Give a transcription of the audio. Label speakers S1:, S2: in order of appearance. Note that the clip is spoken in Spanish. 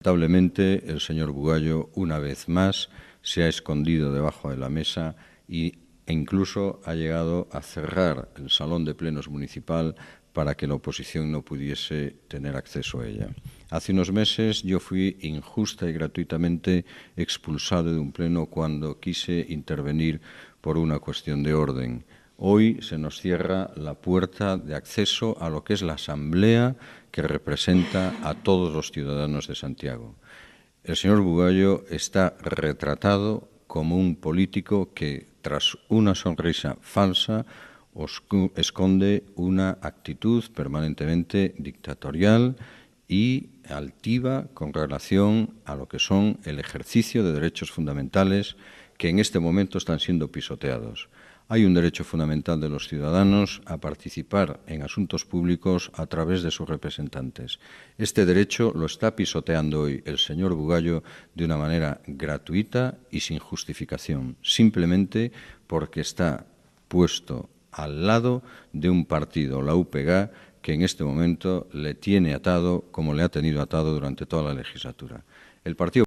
S1: Lamentablemente, el señor Bugallo, una vez más, se ha escondido debajo de la mesa e incluso ha llegado a cerrar el salón de plenos municipal para que la oposición no pudiese tener acceso a ella. Hace unos meses yo fui injusta y gratuitamente expulsado de un pleno cuando quise intervenir por una cuestión de orden. Hoy se nos cierra la puerta de acceso a lo que es la Asamblea que representa a todos los ciudadanos de Santiago. El señor Bugallo está retratado como un político que, tras una sonrisa falsa, esconde una actitud permanentemente dictatorial y altiva con relación a lo que son el ejercicio de derechos fundamentales que en este momento están siendo pisoteados. Hay un derecho fundamental de los ciudadanos a participar en asuntos públicos a través de sus representantes. Este derecho lo está pisoteando hoy el señor Bugallo de una manera gratuita y sin justificación, simplemente porque está puesto al lado de un partido, la UPG, que en este momento le tiene atado como le ha tenido atado durante toda la legislatura. El Partido